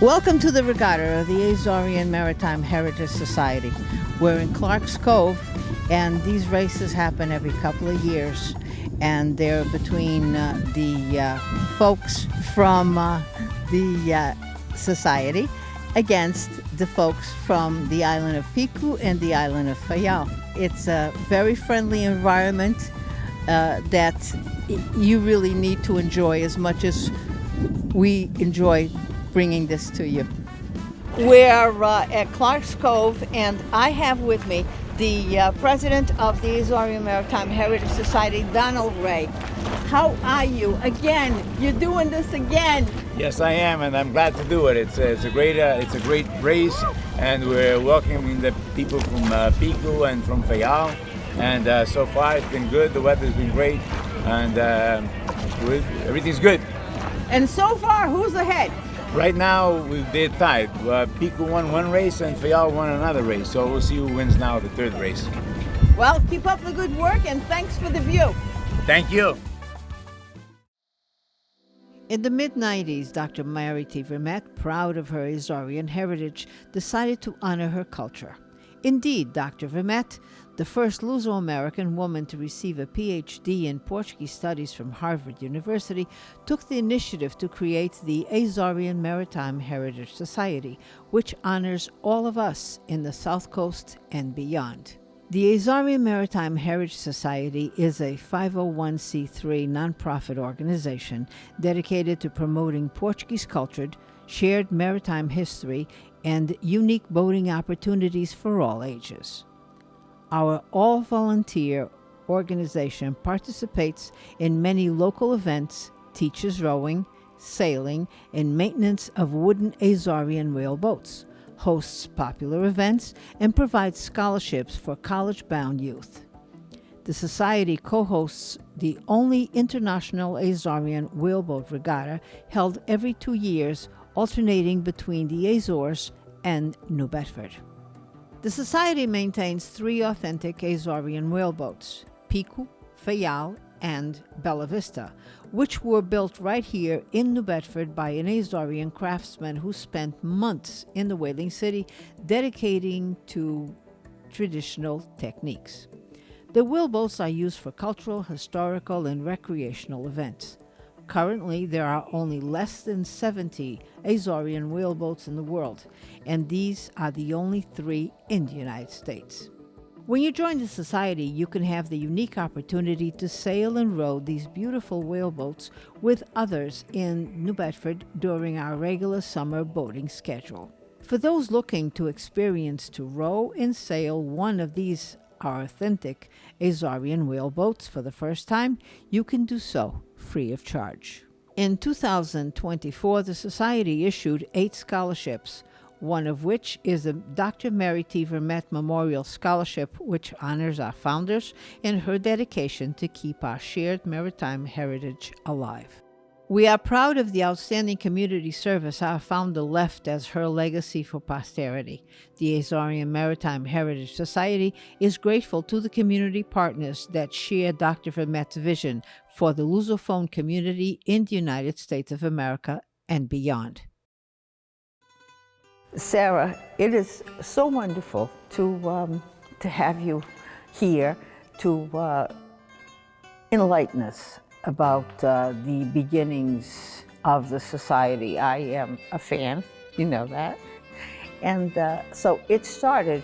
Welcome to the Regatta of the Azorean Maritime Heritage Society. We're in Clark's Cove, and these races happen every couple of years. And they're between the folks from the society against the folks from the island of Piku and the island of Fayal. It's a very friendly environment that you really need to enjoy as much as we enjoy bringing this to you. We're at Clark's Cove, and I have with me the president of the Azorean Maritime Heritage Society, Donald Ray. How are you? Again, you're doing this again. Yes, I am, and I'm glad to do it. It's a great race, and we're welcoming the people from Piku and from Fayal, and so far it's been good. The weather's been great, and everything's good. And so far, who's ahead? Right now, they're tied. Piku won one race and Fayal won another race, so we'll see who wins now the third race. Well, keep up the good work, and thanks for the view. Thank you. In the mid-90s, Dr. Mary T. Vermette, proud of her Azorean heritage, decided to honor her culture. Indeed, Dr. Vermette, the first Luso-American woman to receive a PhD in Portuguese studies from Harvard University, took the initiative to create the Azorean Maritime Heritage Society, which honors all of us in the South Coast and beyond. The Azorean Maritime Heritage Society is a 501c3 nonprofit organization dedicated to promoting Portuguese culture, shared maritime history, and unique boating opportunities for all ages. Our all-volunteer organization participates in many local events, teaches rowing, sailing, and maintenance of wooden Azorean whaleboats, hosts popular events, and provides scholarships for college-bound youth. The Society co-hosts the only international Azorean whaleboat regatta held every 2 years, alternating between the Azores and New Bedford. The Society maintains 3 authentic Azorean whaleboats, Piku, Fayal, and Bella Vista, which were built right here in New Bedford by an Azorean craftsman who spent months in the whaling city dedicating to traditional techniques. The whaleboats are used for cultural, historical, and recreational events. Currently, there are only less than 70 Azorean whaleboats in the world, and these are the only 3 in the United States. When you join the Society, you can have the unique opportunity to sail and row these beautiful whaleboats with others in New Bedford during our regular summer boating schedule. For those looking to experience to row and sail one of these our authentic Azorean whaleboats for the first time, you can do so free of charge. In 2024, the Society issued 8 scholarships, one of which is the Dr. Mary T. Vermette Memorial Scholarship, which honors our founders and her dedication to keep our shared maritime heritage alive. We are proud of the outstanding community service our founder left as her legacy for posterity. The Azorean Maritime Heritage Society is grateful to the community partners that share Dr. Vermette's vision for the Lusophone community in the United States of America and beyond. Sarah, it is so wonderful to have you here to enlighten us about the beginnings of the Society. I am a fan, you know that. And so it started,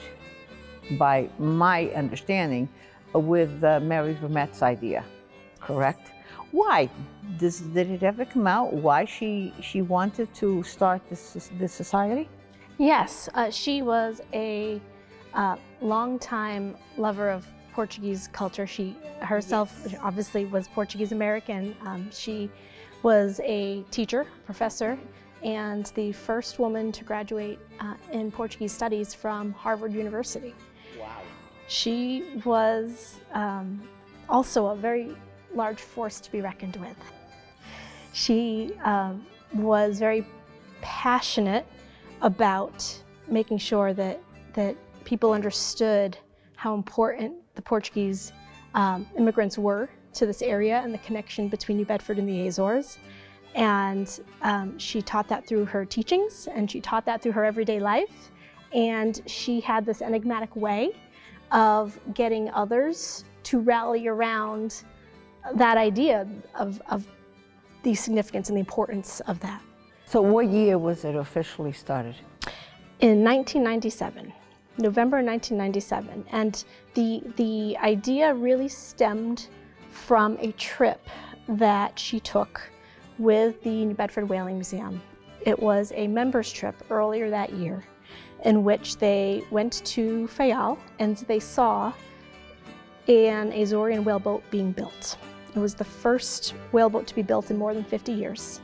by my understanding, with Mary Vermette's idea, correct? Why? Did it ever come out why she wanted to start this society? Yes, she was a longtime lover of Portuguese culture. She herself obviously was Portuguese American. She was a teacher, professor, and the first woman to graduate in Portuguese studies from Harvard University. Wow. She was also a very large force to be reckoned with. She was very passionate about making sure that people understood how important the Portuguese immigrants were to this area and the connection between New Bedford and the Azores. And she taught that through her teachings, and she taught that through her everyday life. And she had this enigmatic way of getting others to rally around that idea of the significance and the importance of that. So what year was it officially started? In 1997, November 1997. And the idea really stemmed from a trip that she took with the New Bedford Whaling Museum. It was a members trip earlier that year in which they went to Fayal and they saw an Azorean whaleboat being built. It was the first whaleboat to be built in more than 50 years.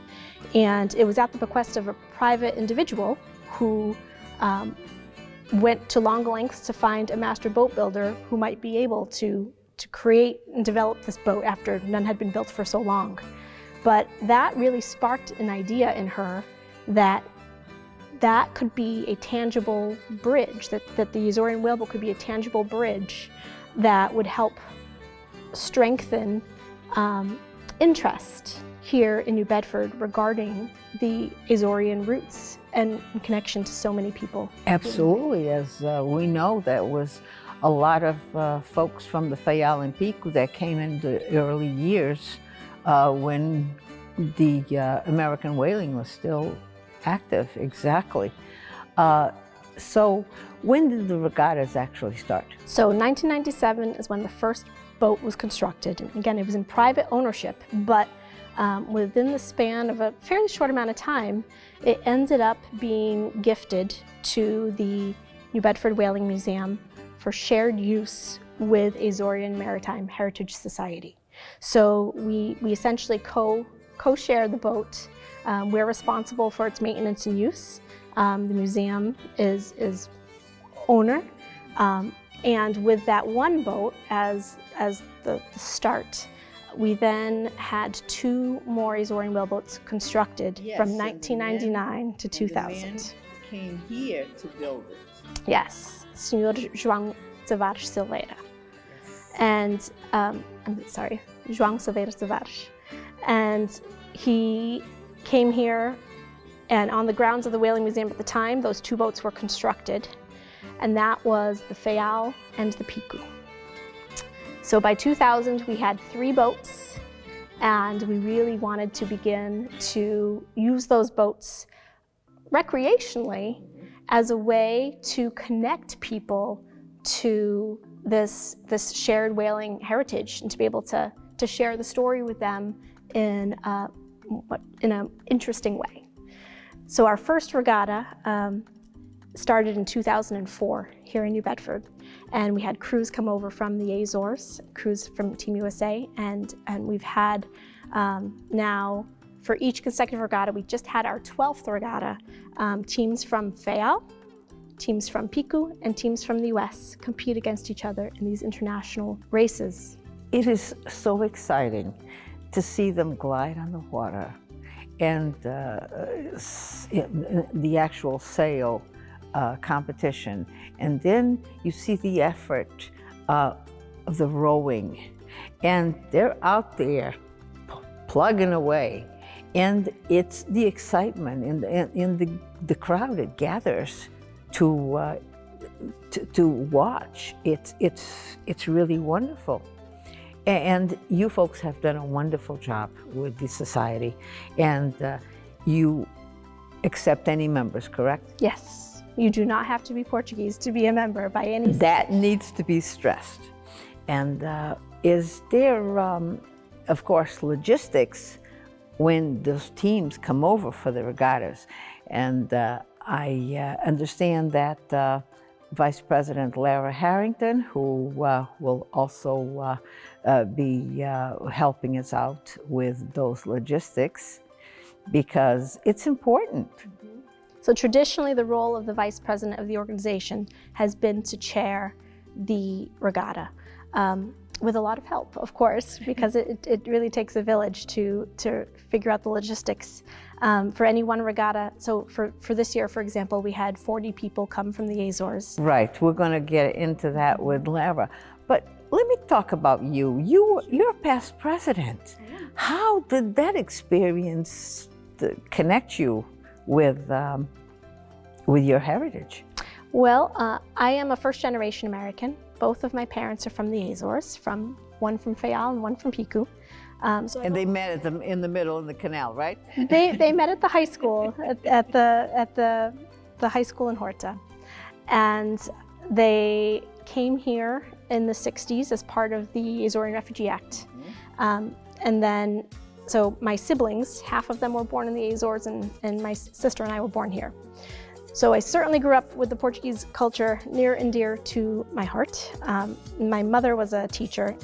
And it was at the bequest of a private individual who went to long lengths to find a master boat builder who might be able to create and develop this boat after none had been built for so long. But that really sparked an idea in her that could be a tangible bridge, that the Azorean whaleboat could be a tangible bridge that would help strengthen interest here in New Bedford regarding the Azorean roots and in connection to so many people. Absolutely, as we know, that was a lot of folks from the Fayal and Pico that came in the early years when the American whaling was still active, exactly. So when did the regattas actually start? So 1997 is when the first boat was constructed. And again, it was in private ownership, but within the span of a fairly short amount of time, it ended up being gifted to the New Bedford Whaling Museum for shared use with Azorean Maritime Heritage Society. So we essentially co-share the boat. We're responsible for its maintenance and use. The museum is owner. And with that one boat as the start, we then had 2 more Azorean whaleboats constructed from 1999 to 2000. The man came here to build it. Yes, Senor João Tavares Silveira. And I'm sorry, João Silveira Tavares. And he came here, and on the grounds of the Whaling Museum at the time, those 2 boats were constructed, and that was the Fayal and the Pico. So by 2000, we had 3 boats, and we really wanted to begin to use those boats recreationally as a way to connect people to this shared whaling heritage and to be able to share the story with them in an interesting way. So our first regatta started in 2004 here in New Bedford, and we had crews come over from the Azores, crews from Team USA, and we've had now for each consecutive regatta, we just had our 12th regatta, teams from Fayal, teams from Pico, and teams from the US compete against each other in these international races. It is so exciting to see them glide on the water and the actual sail competition. And then you see the effort of the rowing, and they're out there plugging away. And it's the excitement in the crowd. It gathers to watch. It's really wonderful. And you folks have done a wonderful job with the society, and you accept any members, correct? Yes, you do not have to be Portuguese to be a member by any means. That needs to be stressed. And is there, of course, logistics when those teams come over for the regattas? And I understand that Vice President Lara Harrington, who will also be helping us out with those logistics, because it's important. Mm-hmm. So traditionally, the role of the Vice President of the organization has been to chair the regatta, with a lot of help, of course, because it really takes a village to figure out the logistics for any one regatta. So for this year, for example, we had 40 people come from the Azores. Right, we're going to get into that with Lara. But let me talk about you. You're a past president. How did that experience connect you with your heritage? Well, I am a first-generation American. Both of my parents are from the Azores, one from Fayal and one from Pico. And they met in the middle in the canal, right? They met at the high school, at the high school in Horta. And they came here in the 60s as part of the Azorean Refugee Act. And then, so my siblings, half of them were born in the Azores, and my sister and I were born here. So I certainly grew up with the Portuguese culture near and dear to my heart. My mother was a teacher,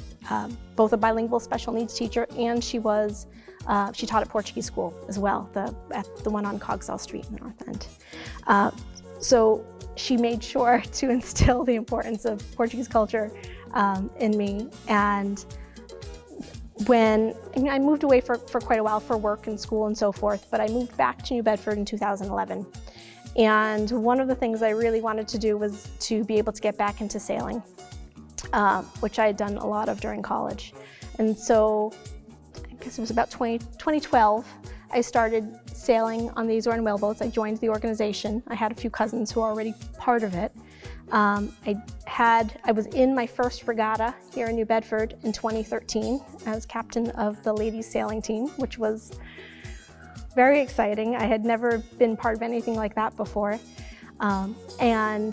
both a bilingual special needs teacher, and she taught at Portuguese school as well, at the one on Cogswell Street in the North End. So she made sure to instill the importance of Portuguese culture in me. And I moved away for quite a while for work and school and so forth, but I moved back to New Bedford in 2011. And one of the things I really wanted to do was to be able to get back into sailing, which I had done a lot of during college. And so I guess it was about 2012, I started sailing on the Azorean whaleboats. I joined the organization. I had a few cousins who were already part of it. I was in my first regatta here in New Bedford in 2013 as captain of the ladies sailing team, which was very exciting. I had never been part of anything like that before. And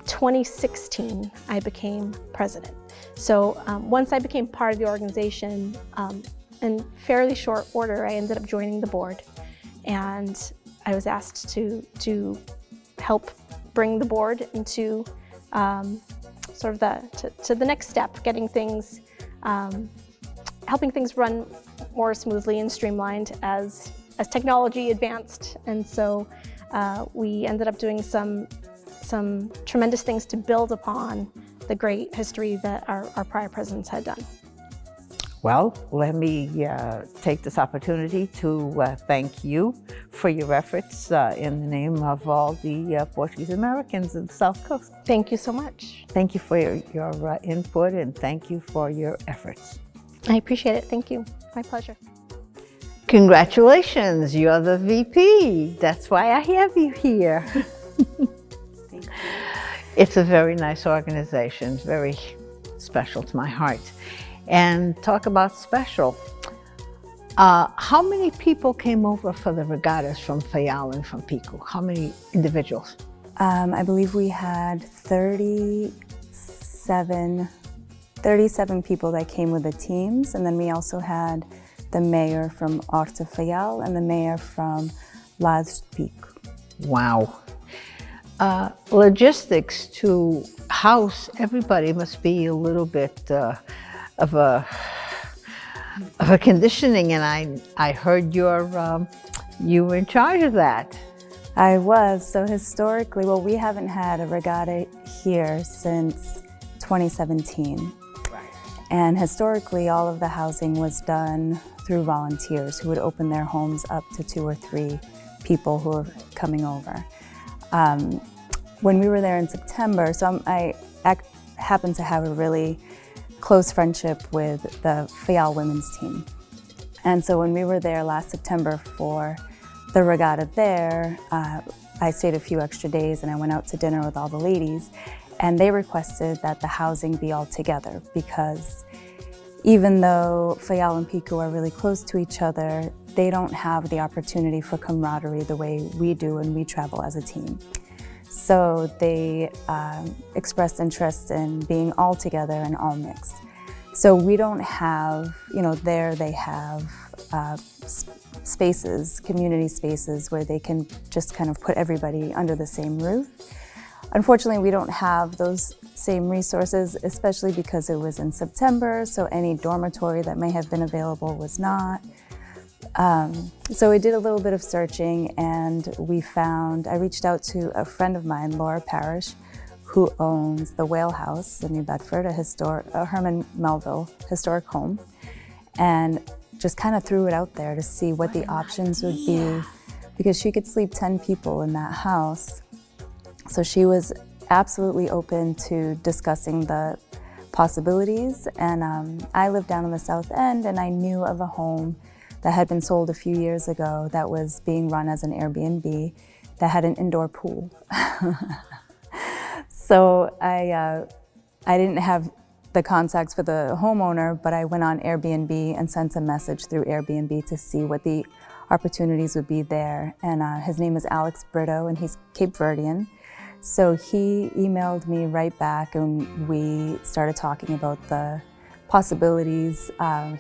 2016, I became president. So once I became part of the organization, in fairly short order, I ended up joining the board. And I was asked to help bring the board into sort of to the next step, getting things, helping things run more smoothly and streamlined as technology advanced. And so we ended up doing some tremendous things to build upon the great history that our prior presidents had done. Well, let me take this opportunity to thank you for your efforts in the name of all the Portuguese Americans in the South Coast. Thank you so much. Thank you for your input, and thank you for your efforts. I appreciate it. Thank you. My pleasure. Congratulations, you're the VP. That's why I have you here. Thank you. It's a very nice organization, very special to my heart. And talk about special. How many people came over for the regattas from Fayal and from Pico? How many individuals? I believe we had 37 people that came with the teams, and then we also had the mayor from Horta Fayal and the mayor from Las Pico. Wow. Logistics to house everybody must be a little bit of a conditioning, and I heard you were in charge of that. I was. So historically, well, we haven't had a regatta here since 2017. Right. And historically, all of the housing was done through volunteers who would open their homes up to 2 or 3 people who were coming over. When we were there in September, I happened to have a really close friendship with the Fayal women's team. And so when we were there last September for the regatta there, I stayed a few extra days and I went out to dinner with all the ladies, and they requested that the housing be all together because even though Fayal and Pico are really close to each other, they don't have the opportunity for camaraderie the way we do when we travel as a team. So they expressed interest in being all together and all mixed. So we don't have, there they have spaces, community spaces where they can just kind of put everybody under the same roof. Unfortunately, we don't have those same resources, especially because it was in September, so any dormitory that may have been available was not. So we did a little bit of searching, and I reached out to a friend of mine, Laura Parrish, who owns the Whale House in New Bedford, a Herman Melville historic home, and just kind of threw it out there to see what the options would be, because she could sleep 10 people in that house. So she was absolutely open to discussing the possibilities. And I live down on the South End, and I knew of a home that had been sold a few years ago that was being run as an Airbnb that had an indoor pool. So I didn't have the contacts for the homeowner, but I went on Airbnb and sent a message through Airbnb to see what the opportunities would be there. And his name is Alex Brito, and he's Cape Verdean. So he emailed me right back, and we started talking about the possibilities.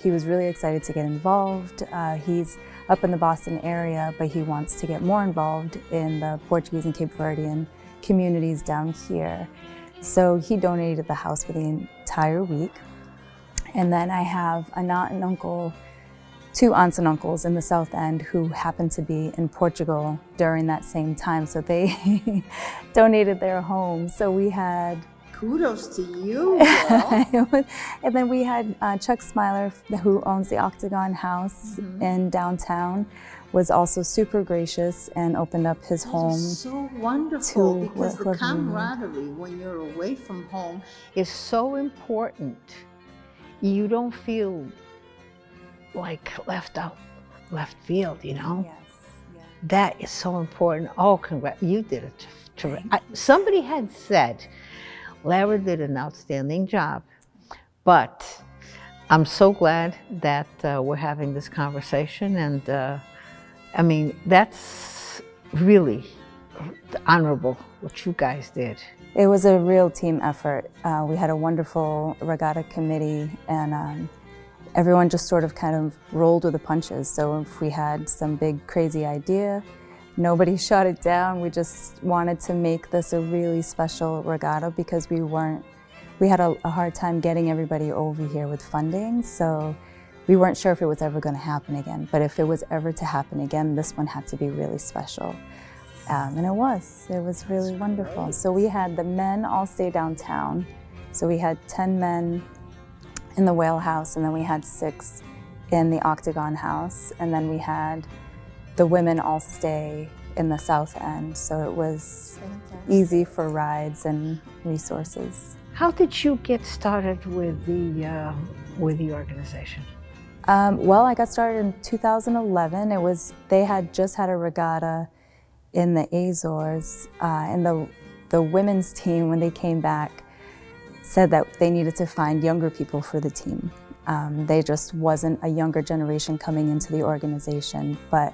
He was really excited to get involved. He's up in the Boston area, but he wants to get more involved in the Portuguese and Cape Verdean communities down here. So he donated the house for the entire week. And then I have an aunt and uncle, two aunts and uncles in the South End who happened to be in Portugal during that same time. So they donated their home. So we had... Kudos to you, girl. And then we had Chuck Smiler, who owns the Octagon House in downtown, was also super gracious and opened up his home. So wonderful, because the camaraderie when you're away from home is so important. You don't feel like left field, you know? Yes. Yeah. That is so important. Oh, congrats, you did it. Somebody had said, Lara did an outstanding job, but I'm so glad that we're having this conversation, and I mean, that's really honorable what you guys did. It was a real team effort. We had a wonderful regatta committee, and everyone just sort of kind of rolled with the punches. So if we had some big crazy idea, nobody shot it down. We just wanted to make this a really special regatta because we had a hard time getting everybody over here with funding. So we weren't sure if it was ever going to happen again, but if it was ever to happen again, this one had to be really special. And it was really wonderful. So we had the men all stay downtown. So we had 10 men in the Whale House, and then we had 6 in the Octagon House, and then we had the women all stay in the South End. So it was easy for rides and resources. How did you get started with the organization? Well, I got started in 2011. They had just had a regatta in the Azores, and the women's team, when they came back, said that they needed to find younger people for the team. They just wasn't a younger generation coming into the organization, but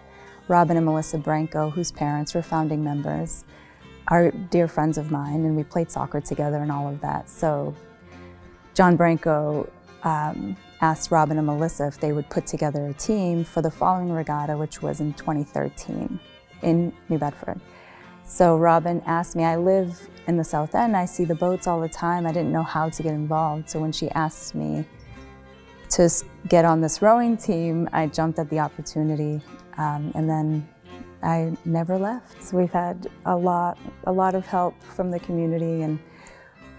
Robin and Melissa Branco, whose parents were founding members, are dear friends of mine, and we played soccer together and all of that. So John Branco asked Robin and Melissa if they would put together a team for the following regatta, which was in 2013 in New Bedford. So Robin asked me, I live in the South End, I see the boats all the time, I didn't know how to get involved. So when she asked me to get on this rowing team, I jumped at the opportunity, and then I never left. So we've had a lot of help from the community, and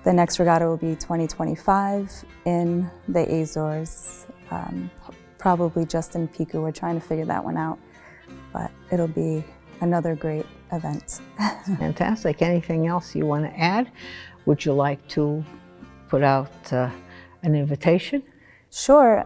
the next regatta will be 2025 in the Azores, probably just in Pico. We're trying to figure that one out, but it'll be another great event. Fantastic. Anything else you want to add? Would you like to put out an invitation? Sure.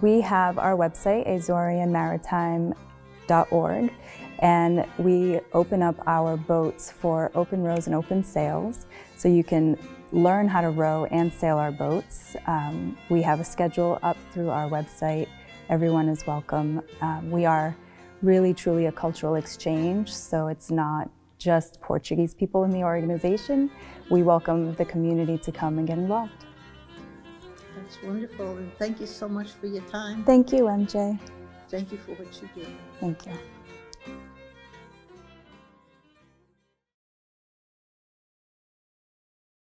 We have our website, AzoreanMaritime.org, and we open up our boats for open rows and open sails, so you can learn how to row and sail our boats. We have a schedule up through our website. Everyone is welcome. We are really truly a cultural exchange, so it's not just Portuguese people in the organization. We welcome the community to come and get involved. That's wonderful, and thank you so much for your time. Thank you, MJ. Thank you for what you do. Thank you.